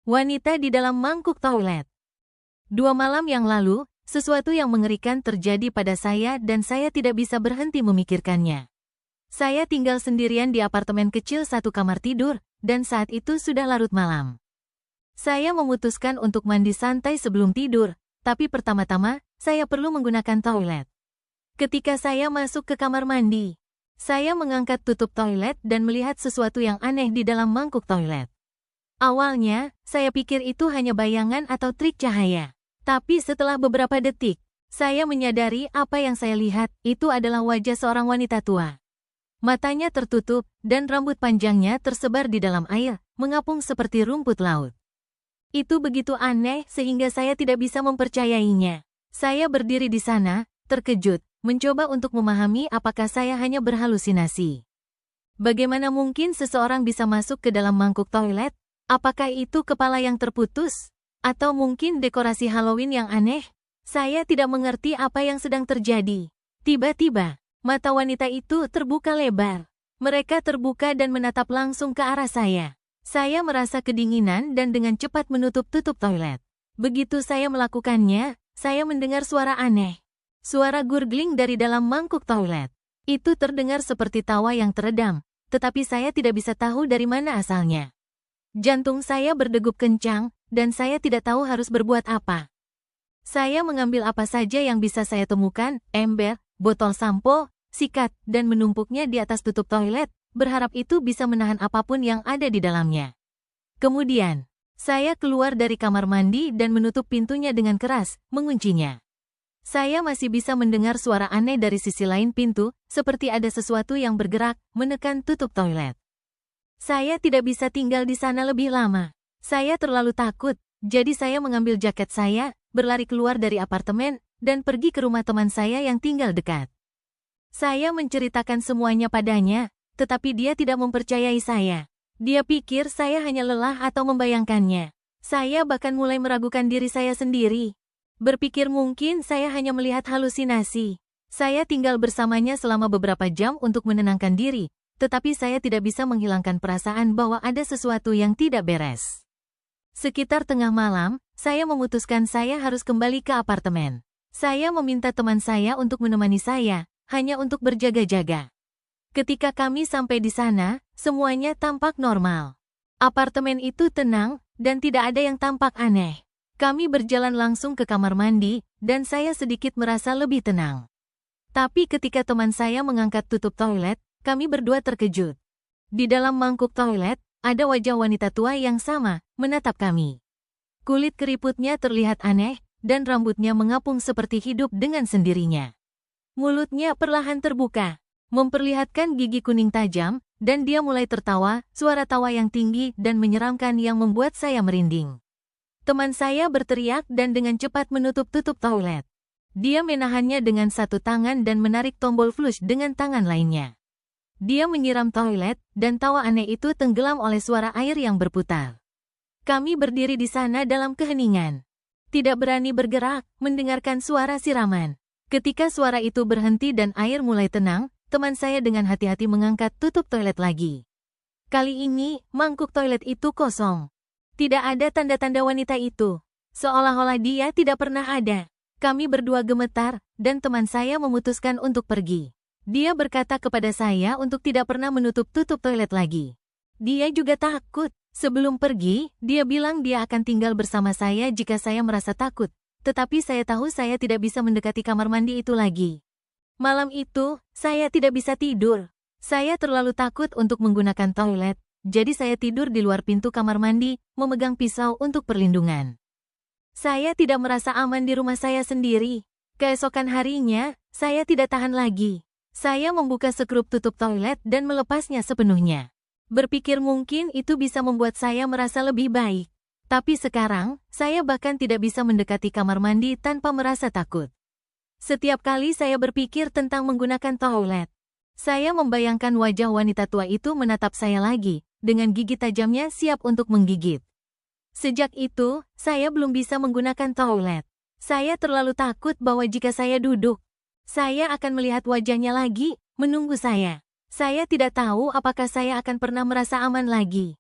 Wanita di dalam mangkuk toilet. 2 malam yang lalu, sesuatu yang mengerikan terjadi pada saya dan saya tidak bisa berhenti memikirkannya. Saya tinggal sendirian di apartemen kecil 1 kamar tidur, dan saat itu sudah larut malam. Saya memutuskan untuk mandi santai sebelum tidur, tapi pertama-tama, saya perlu menggunakan toilet. Ketika saya masuk ke kamar mandi, saya mengangkat tutup toilet dan melihat sesuatu yang aneh di dalam mangkuk toilet. Awalnya, saya pikir itu hanya bayangan atau trik cahaya. Tapi setelah beberapa detik, saya menyadari apa yang saya lihat itu adalah wajah seorang wanita tua. Matanya tertutup, dan rambut panjangnya tersebar di dalam air, mengapung seperti rumput laut. Itu begitu aneh sehingga saya tidak bisa mempercayainya. Saya berdiri di sana, terkejut, mencoba untuk memahami apakah saya hanya berhalusinasi. Bagaimana mungkin seseorang bisa masuk ke dalam mangkuk toilet? Apakah itu kepala yang terputus? Atau mungkin dekorasi Halloween yang aneh? Saya tidak mengerti apa yang sedang terjadi. Tiba-tiba, mata wanita itu terbuka lebar. Mereka terbuka dan menatap langsung ke arah saya. Saya merasa kedinginan dan dengan cepat menutup tutup toilet. Begitu saya melakukannya, saya mendengar suara aneh. Suara gurgling dari dalam mangkuk toilet. Itu terdengar seperti tawa yang teredam, tetapi saya tidak bisa tahu dari mana asalnya. Jantung saya berdegup kencang, dan saya tidak tahu harus berbuat apa. Saya mengambil apa saja yang bisa saya temukan, ember, botol sampo, sikat, dan menumpuknya di atas tutup toilet, berharap itu bisa menahan apapun yang ada di dalamnya. Kemudian, saya keluar dari kamar mandi dan menutup pintunya dengan keras, menguncinya. Saya masih bisa mendengar suara aneh dari sisi lain pintu, seperti ada sesuatu yang bergerak, menekan tutup toilet. Saya tidak bisa tinggal di sana lebih lama. Saya terlalu takut, jadi saya mengambil jaket saya, berlari keluar dari apartemen, dan pergi ke rumah teman saya yang tinggal dekat. Saya menceritakan semuanya padanya, tetapi dia tidak mempercayai saya. Dia pikir saya hanya lelah atau membayangkannya. Saya bahkan mulai meragukan diri saya sendiri. Berpikir mungkin saya hanya melihat halusinasi. Saya tinggal bersamanya selama beberapa jam untuk menenangkan diri, tetapi saya tidak bisa menghilangkan perasaan bahwa ada sesuatu yang tidak beres. Sekitar tengah malam, saya memutuskan saya harus kembali ke apartemen. Saya meminta teman saya untuk menemani saya, hanya untuk berjaga-jaga. Ketika kami sampai di sana, semuanya tampak normal. Apartemen itu tenang, dan tidak ada yang tampak aneh. Kami berjalan langsung ke kamar mandi, dan saya sedikit merasa lebih tenang. Tapi ketika teman saya mengangkat tutup toilet, kami berdua terkejut. Di dalam mangkuk toilet, ada wajah wanita tua yang sama, menatap kami. Kulit keriputnya terlihat aneh, dan rambutnya mengapung seperti hidup dengan sendirinya. Mulutnya perlahan terbuka, memperlihatkan gigi kuning tajam, dan dia mulai tertawa, suara tawa yang tinggi dan menyeramkan yang membuat saya merinding. Teman saya berteriak dan dengan cepat menutup tutup toilet. Dia menahannya dengan satu tangan dan menarik tombol flush dengan tangan lainnya. Dia menyiram toilet, dan tawa aneh itu tenggelam oleh suara air yang berputar. Kami berdiri di sana dalam keheningan. Tidak berani bergerak, mendengarkan suara siraman. Ketika suara itu berhenti dan air mulai tenang, teman saya dengan hati-hati mengangkat tutup toilet lagi. Kali ini, mangkuk toilet itu kosong. Tidak ada tanda-tanda wanita itu. Seolah-olah dia tidak pernah ada. Kami berdua gemetar, dan teman saya memutuskan untuk pergi. Dia berkata kepada saya untuk tidak pernah menutup-tutup toilet lagi. Dia juga takut. Sebelum pergi, dia bilang dia akan tinggal bersama saya jika saya merasa takut. Tetapi saya tahu saya tidak bisa mendekati kamar mandi itu lagi. Malam itu, saya tidak bisa tidur. Saya terlalu takut untuk menggunakan toilet, jadi saya tidur di luar pintu kamar mandi, memegang pisau untuk perlindungan. Saya tidak merasa aman di rumah saya sendiri. Keesokan harinya, saya tidak tahan lagi. Saya membuka sekrup tutup toilet dan melepasnya sepenuhnya. Berpikir mungkin itu bisa membuat saya merasa lebih baik. Tapi sekarang, saya bahkan tidak bisa mendekati kamar mandi tanpa merasa takut. Setiap kali saya berpikir tentang menggunakan toilet, saya membayangkan wajah wanita tua itu menatap saya lagi, dengan gigi tajamnya siap untuk menggigit. Sejak itu, saya belum bisa menggunakan toilet. Saya terlalu takut bahwa jika saya duduk, saya akan melihat wajahnya lagi, menunggu saya. Saya tidak tahu apakah saya akan pernah merasa aman lagi.